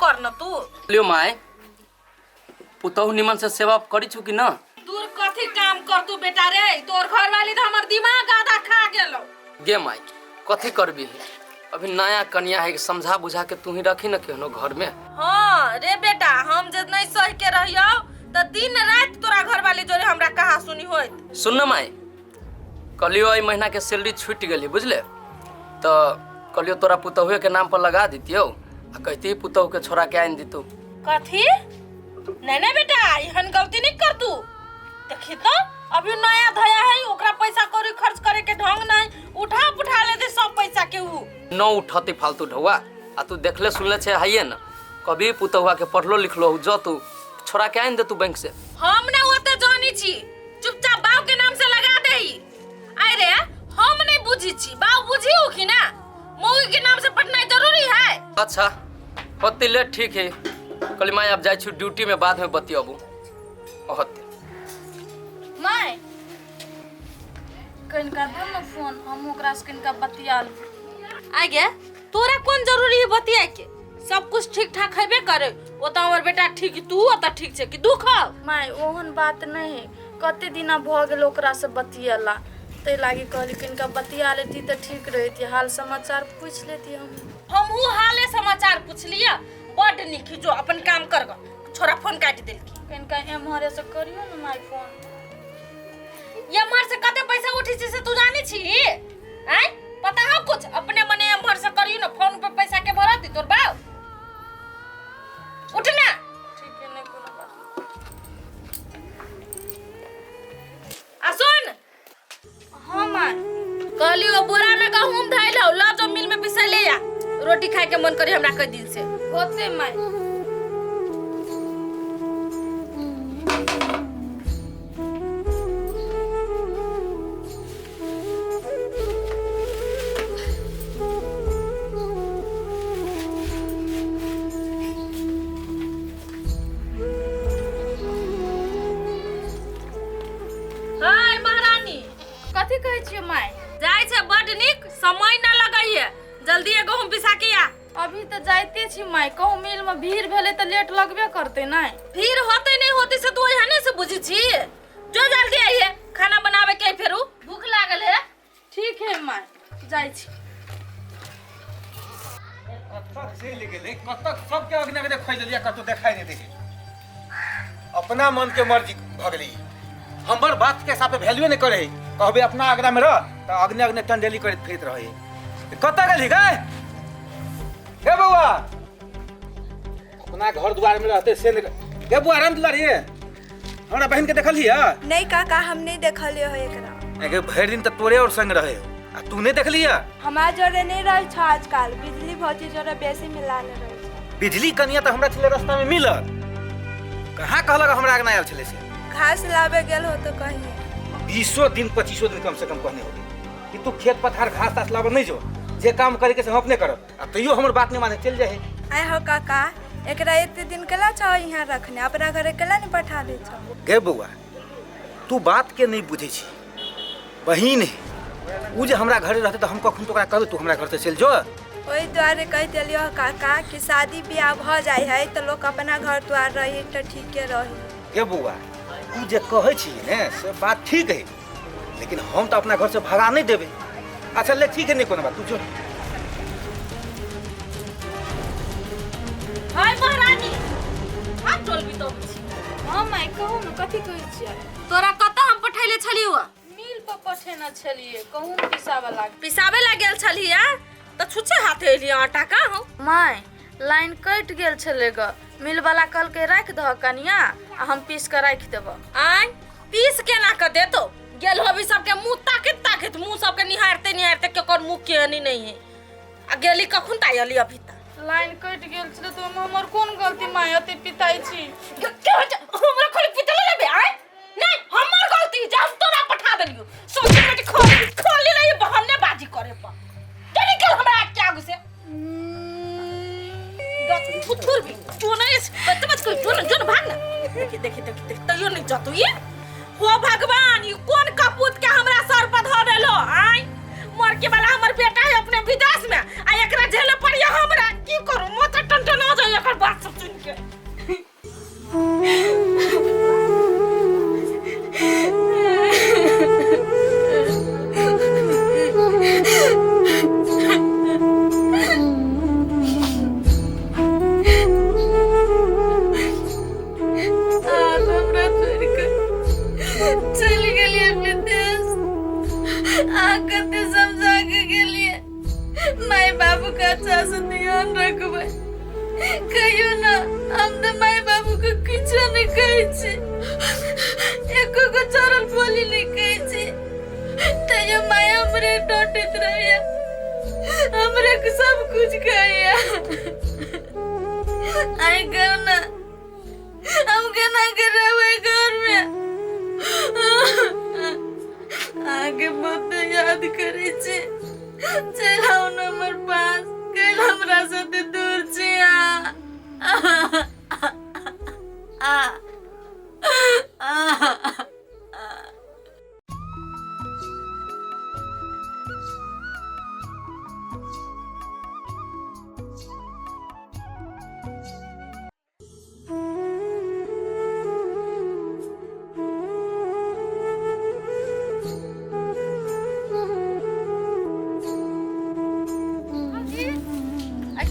कर न तू लियो माय पुतहु निमन से सेवा करी छु कि ना दूर कथी काम कर तू बेटा रे तोर घर वाली तो हमर दिमाग आधा खा गेलो गे माय कथी करबी अभी नया कन्या है समझा बुझा के तू ही रखी न केनो घर में। हां रे बेटा हम जे नहीं सह के रहियो त दिन रात तोरा घर वाली जोरे हमरा कहा सुनी होत। सुन न माय कलियो ई महीना के सैलरी छूट गेली बुझले तो कलियो तोरा पुतहुए के नाम पर लगा दितियो आ कहती पुतहु के छोरा के आइन दितु। कथी नहीं बेटा एहन गलती नहीं कर तू देखी तो अभी नया धया है ओकरा पैसा कौड़ी खर्च करे के ढंग नहीं उठा ले दे सब पैसा के ऊ न उठती फालतू ढौआ आ तू देखले सुनले छे हाइए न कभी पुतहुआ के पढ़लो लिखलो हो जो तू छोरा के आइन दे तू बैंक से। हम ने ओते जानी छी चुपचाप बाऊ के नाम से लगा देई आई रे हम नहीं बुझी छी बाऊ बुझी हो कि ना मौगी के नाम से पढ़ना जरूरी है। अच्छा होती ले ठीक है कल माय अब जाई छु ड्यूटी में बाद में बतियाबू होते माय कनका दो न फोन हम ओकरा से कनका बतियाल आगे तोरा कौन जरूरी है बतिया के सब कुछ ठीक ठाक हेबे करे ओ त हमर बेटा ठीक तू ओ त ठीक छे कि दुख माय ओहन बात नहीं कते दिना भ गेल ओकरा से बतियाला ते लागी कहली कनका बतिया लेती त ठीक रहती हाल समाचार पूछ लेती हम ऊ हाले समाचार पूछ लिया बड निक जो अपन काम कर ग छोरा फोन काट देलकी कनका एमहरे से करियो न माय फोन ये मार से कते पैसा उठी छी से तू जानी छी हैं पता हो कुछ अपने मने एमहर से करियो न फोन पे पैसा के भरती तोर बाऊ उठ ना ठीक है नहीं कोनो बात आ सुन हां माय कहली ओ बोरा में गहूम धैल हो ला जो मिल में पिसा ले आ रोटी खाए के मन करी हमरा कई दिन से होते माय हाय महारानी कथी कहै छियै माय जाय छै बड निक समय ना लगाइए जल्दी गहूम पिसा के आ अभी तो जाइते छी माय कहूँ मिल में भीड़ भेले तो लेट लगबे करते ना फिर होते नहीं होती से तू एहने से बुझी छी जो जल्दी आइए खाना बनावे के फेरू भूख लागल है। ठीक है माय जाय छी कतक से ले गेले कतक सब के अग्नि में खोज लिया कतो देखाई नहीं देखे अपना मन के मर्जी भ गेली हमर बात के साथ वैल्यू नहीं करे कहबे अपना आगरा में रह त अग्नि अग्नि टंडेली करत फिरत रहे कत गेली गए हे बउआ अपना घर द्वार में रहते से हे बउआ आराम दुलारी हमरा बहन के देखल हिया नहीं काका हम नहीं देखल हो एकरा एके भर दिन त तोरे और संग रहे आ तू नहीं देख लिया हमारा जोरे नहीं रह छ आजकल बिजली भौजी जोरे बेसी मिलाने रह छ बिजली कनिया त हमरा छले रास्ता में मिलल कहां कहलक हमरा आगना आयल छले से घास लावे गेल हो तो कहिए 20 दिन 25 दिन कम से कम कहने होगे कि तू खेत पथार घास तास लावर नहीं जो जे काम करे के से हम अपने करब आ तइयो हमर बात नहीं माने चल जाए आय हो काका एकरा एते दिन केला छ यहाँ रखने अपना घरे केला नहीं पठा दे छ गे बउआ तू बात के नहीं बुझे छी बहिन उ जे हमरा घरे रहते तो हम कखन तो ओकरा कहबे तू हमरा घर से चल जो ओई द्वारे कह देलियो काका कि शादी ब्याह भ जाय है तो लोग अपना घर द्वार रही तो ठीके रही गे बउआ तू जे कहै छी ने से बात ठीक है लेकिन हम तो अपना घर से भगा नहीं देबे अच्छा ले ठीक है नहीं कोनो बात तू जो हाय महारानी हाथ चल भी तो हां माय कहू न कथी कहै छियै तोरा कत हम पठैले छलियो मिल पर पठेना छलिए कहूँ पिसाबे ला गेल छलिया त छुछे हाथे एलिए आटा का हो माय लाइन कट गेल छले ग मिल वाला कल के रख द कनिया आ हम पीस के रख देब आय पीस केना क देतो गेल होबी सबके मुंह ताकत मुंह सबके निहारते केकर मुंह केहनी नहीं है आ गेली कखन तायली अभी तक लाइन कट गेल छले तो हमर कोन गलती माय अते पिताई छी हमरा खोली पितले लेबे आय नहीं हमर गलती जा तोरा पठा देलियो सोच बेटी खोली ले बहन्ने बाजी करे पर केनी के हमरा क्या गुसे फुथुर भी तू नहीं बच कोई जोन भाग ना देखी तइयो नहीं जतु ये हो भगवान ये कौन कपूत के हमरा सर पर धर देलो आय लड़के वाला हमर बेटा है अपने विदेश में आ एकरा झेले पड़िया हमरा की करू माथा टनटना जाय एकर बात सब सुन के चली गेलिए विदेश आकते समझा के गेलिए माय बाबू का अच्छा से ध्यान रखबै कहियो ना हम तो माय बाबू को किछो नहीं कहै छी एको को चरल बोली नहीं कहै छी तयो माय हमरे डटत रहैया हमरे के सब कुछ कहैया आई गो ना हम केना के रहबै घर में आगे बहुत याद करे छे चलाओ न हमर पास कल हमरा साथे दूर छे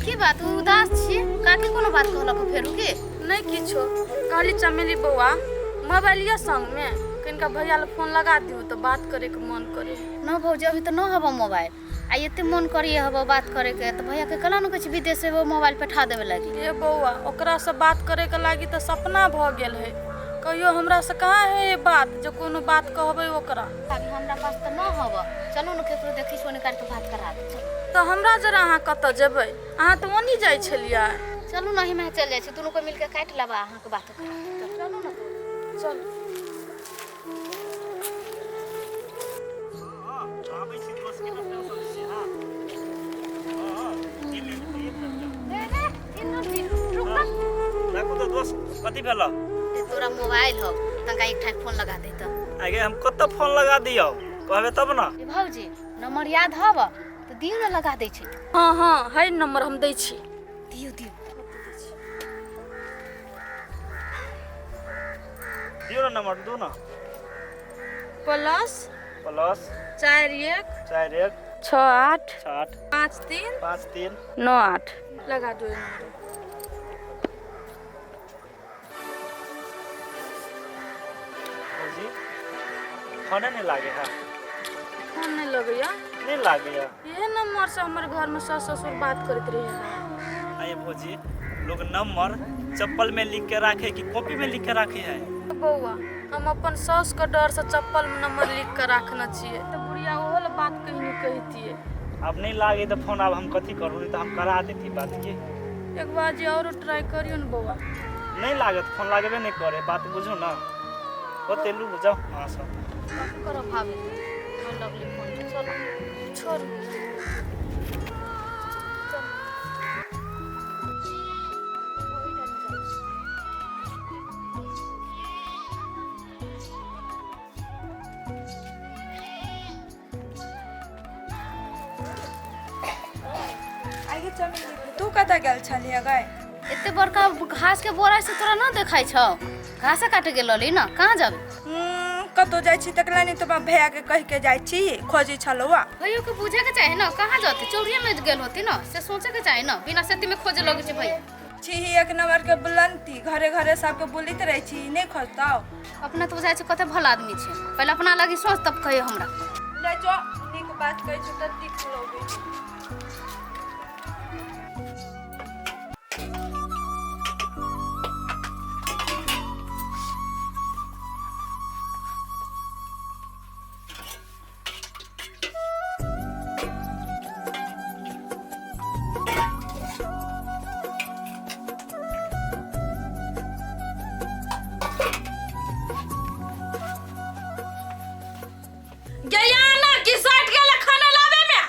की बात उदास छी काकी कोनो बात कहलक फेरू के नहीं किछो कहली चमेली बउआ मोबाइलिया संग में किनका भैया ले फोन लगा दियो तो बात करे के मन करे न भौजी अभी तो न हबो मोबाइल आ एते मन करिए हबो बात करे के तो भैया के कला न कुछ विदेश से वो मोबाइल पठा देवे लगी ए बउआ ओकरा से बात करे के लागी तो सपना भ गेल है कहियो हमरा से कहाँ है ये बात जो कोनो बात कहबै ओकरा अभी हमरा पास तो न हबो चलो न केकरो देखी सोने कर के बात करा दे तो हमरा जरा अहाँ कत जेबै अहाँ तो ओनी जाइ छलिया चलू नहीं मैं चल जाय छी दोनों को मिलके काट लेबा अहाँ के बात करा चलू न चल कथी भेलो तोरा मोबाइल हो तंका एक ठाक फोन लगा दे तो आगे हम कत फोन लगा दियो कहबे तब ना भौजी नंबर याद हब तो दियो न लगा दे छी हाँ हाँ है नंबर हम दै छी दियो दियो दियो ना नंबर दो ना प्लस प्लस 41 41 68 60 53 53 98 लगा दो ये नंबर जी फोन नहीं लागे है फोन नहीं लगैया नहीं लागे है ये नंबर से हमारे घर में सास ससुर बात करते रहे आए भौजी लोग नंबर चप्पल में लिख के रखे कि कॉपी में लिख के रखे है बउआ हम अपन सास के डर से चप्पल में नंबर लिख कर रखना चाहिए तो बुढ़िया ओहो ले बात कहीं नहीं कहती है अब नहीं लागे तो फोन अब हम कथी करूँ तो हम करा देती बात की एक बार जी और ट्राई करियो न बउआ नहीं लागे तो फोन लागबे नहीं करे बात बुझो ना होते लू बुझाओ हाँ सब करो भाभी मैं लगली फोन चलो छोड़ आगे चमेली तू कतऽ गेल छलिए गए एते बड़का घास के बोरा से तोरा न देखाई छौ घास काटे गेलली न कहाँ जाबे कतौ जाइ छी तकला नहीं तो भैया के कह के जाइ छी खोजी छलौआ भैया के पूछे के चाहे न कहाँ जाते चौरिया में गेल होती न से सोचे के चाहे न बिना सेती में खोजे लगे छै भैया छी एक नंबर के बुलंती घरे घरे सबके बुलित रहे छी नहीं खोजताओ अपना तो बुझाई छै कते भला आदमी छै पहले अपना लगी सोच तब कहिए हमरा ले जो नीक बात कहै छी त दिख लोगे गया ना कि साठ गेल खाना लावे में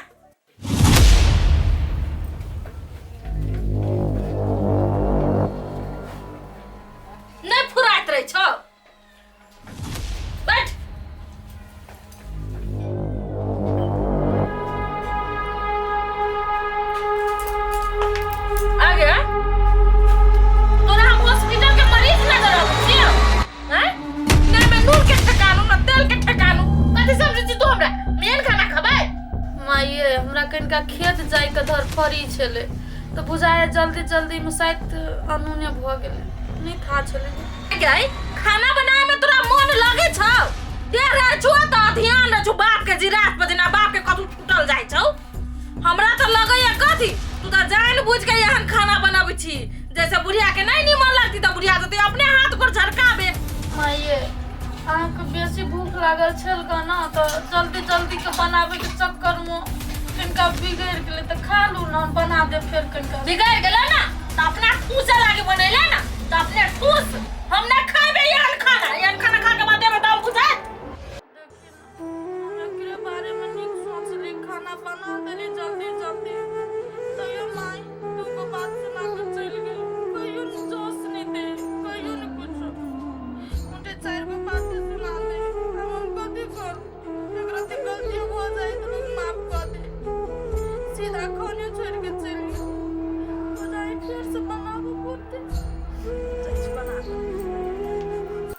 कनिका खेत जाय के धरफड़ी छले तो बुझाए जल्दी जल्दी में शायद अनूने भ गेले नहीं था छले गई खाना बनाए में तोरा मन लगे छौ दे रे छु त ध्यान रे छु बाप के जिरात पर ना बाप के कथु टूटल जाय छौ हमरा त लगे या कथी तू त जान बुझ के यहन खाना बनाबै छी जैसे बुढ़िया के नहीं निमन लगती त बुढ़िया तो अपने हाथ पर झरकाबे माये आंख बेसी भूख लागल छल ना तो जल्दी जल्दी के बनावे के चक्कर में कनिका बिगड़ गेले त खा लू ना बना दे फिर कनिका बिगड़ गेला ना त अपना ठूसे लागे बनैले ना त अपने ठूस हम ना खाबे यहन खाना